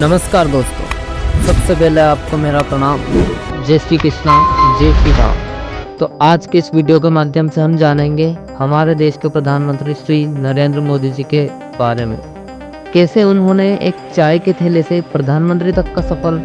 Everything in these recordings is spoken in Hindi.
नमस्कार दोस्तों, सबसे पहले आपको मेरा प्रणाम। जय श्री कृष्णा, जय श्री राम। तो आज के इस वीडियो के माध्यम से हम जानेंगे हमारे देश के प्रधानमंत्री श्री नरेंद्र मोदी जी के बारे में। कैसे उन्होंने एक चाय के ठेले से प्रधानमंत्री तक का सफल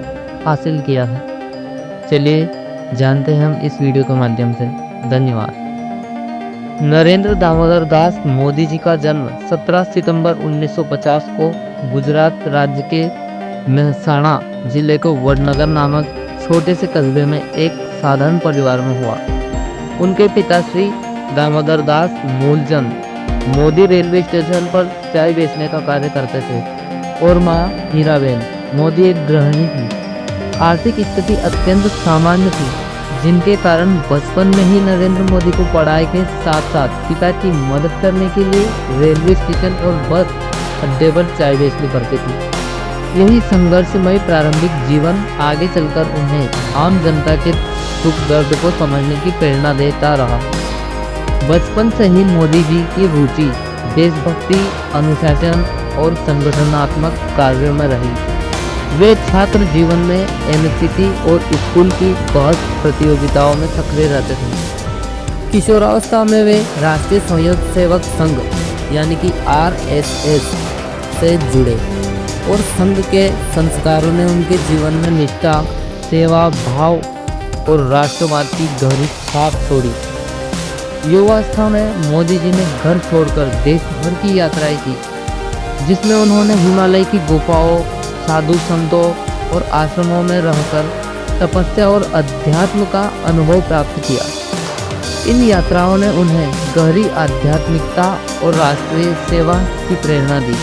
हासिल किया है। चलिए जानते हैं हम इस वीडियो के माध्यम से। धन्यवाद। नरेंद्र दामोदर दास मोदी जी का जन्म 17 सितंबर 1950 को गुजरात राज्य के मेहसाणा जिले के वडनगर नामक छोटे से कस्बे में एक साधारण परिवार में हुआ। उनके पिता श्री दामोदर दास मूलचंद मोदी रेलवे स्टेशन पर चाय बेचने का कार्य करते थे और मां हीराबेन मोदी एक गृहिणी थी। आर्थिक स्थिति अत्यंत सामान्य थी, जिनके कारण बचपन में ही नरेंद्र मोदी को पढ़ाई के साथ साथ पिता की मदद करने के लिए रेलवे स्टेशन और बस अड्डे पर चाय बेचनी पड़ती थी। यही संघर्षमय प्रारंभिक जीवन आगे चलकर उन्हें आम जनता के दुख दर्द को समझने की प्रेरणा देता रहा। बचपन से ही मोदी जी की रुचि देशभक्ति, अनुशासन और संगठनात्मक कार्यों में रही। वे छात्र जीवन में एनसीसी और स्कूल की बहस प्रतियोगिताओं में सक्रिय रहते थे। किशोरावस्था में वे राष्ट्रीय स्वयं सेवक संघ यानी कि RSS से जुड़े और संघ के संस्कारों ने उनके जीवन में निष्ठा, सेवा भाव और राष्ट्रवाद की गहरी छाप छोड़ी। युवावस्था में मोदी जी ने घर छोड़कर देश भर की यात्राएं की, जिसमें उन्होंने हिमालय की गुफाओं, साधु संतों और आश्रमों में रहकर तपस्या और अध्यात्म का अनुभव प्राप्त किया। इन यात्राओं ने उन्हें गहरी आध्यात्मिकता और राष्ट्रीय सेवा की प्रेरणा दी।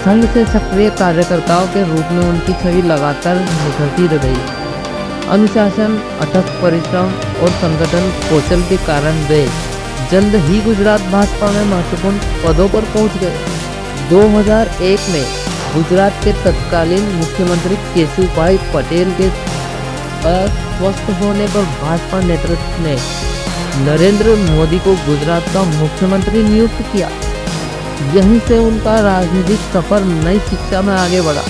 संघ से सक्रिय कार्यकर्ताओं के रूप में उनकी छवि लगातार निखरती रही। अनुशासन, अथक परिश्रम और संगठन कौशल के कारण वे जल्द ही गुजरात भाजपा में महत्वपूर्ण पदों पर पहुंच गए। 2001 में गुजरात के तत्कालीन मुख्यमंत्री केशुभाई पटेल के अस्वस्थ होने पर भाजपा नेतृत्व ने नरेंद्र मोदी को गुजरात का मुख्यमंत्री नियुक्त किया। यहीं से उनका राजनीतिक सफर नई शिक्षा में आगे बढ़ा।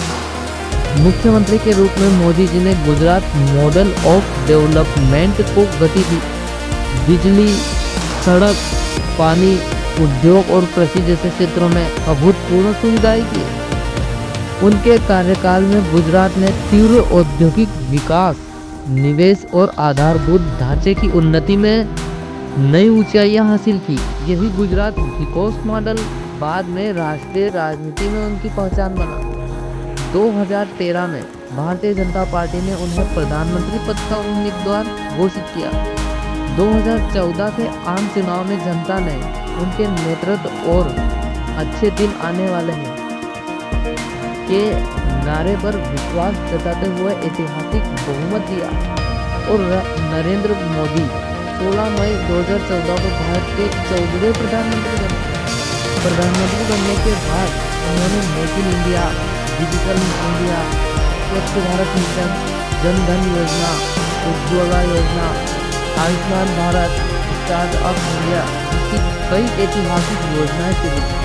मुख्यमंत्री के रूप में मोदी जी ने गुजरात मॉडल ऑफ डेवलपमेंट को गति दी। बिजली, सड़क, पानी, उद्योग और कृषि जैसे क्षेत्रों में अभूतपूर्व सुविधाएं की। उनके कार्यकाल में गुजरात ने तीव्र औद्योगिक विकास, निवेश और आधारभूत ढांचे की उन्नति में नई ऊंचाइयां हासिल की। यही गुजरात विकास मॉडल बाद में राष्ट्रीय राजनीति में उनकी पहचान बना। 2013 में भारतीय जनता पार्टी ने उन्हें प्रधानमंत्री पद का उम्मीदवार घोषित किया। 2014 के आम चुनाव में जनता ने उनके नेतृत्व और अच्छे दिन आने वाले हैं के नारे पर विश्वास जताते हुए ऐतिहासिक बहुमत दिया और नरेंद्र मोदी 16 मई 2014 को भारत के 14वें प्रधानमंत्री बनने के बाद उन्होंने make in India, digital India, स्वच्छ भारत मिशन, जन धन योजना, उज्ज्वला योजना, आयुष्मान भारत, स्टार्टअप इंडिया की कई ऐतिहासिक योजनाएं शुरू की।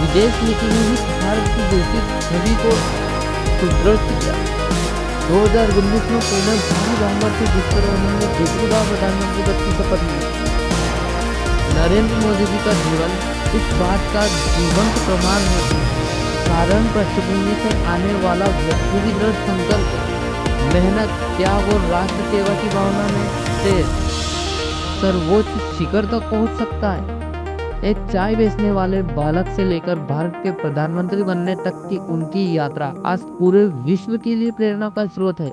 विदेश नीति में भी भारत की वैश्विक छवि को सुदृढ़ किया। 2019 में पुणे भारी बहुमत से जीतकर उन्होंने दूसरी बार प्रधानमंत्री पद की शपथ ली। नरेंद्र मोदी जी का जीवन इस बात का जीवंत प्रमाण है कि साधारण पृष्ठभूमि से आने वाला व्यक्ति की दृढ़ संकल्प, मेहनत, त्याग और राष्ट्र सेवा की भावना में से सर्वोच्च शिखर तक पहुंच सकता है। एक चाय बेचने वाले बालक से लेकर भारत के प्रधानमंत्री बनने तक की उनकी यात्रा आज पूरे विश्व के लिए प्रेरणा का स्रोत है।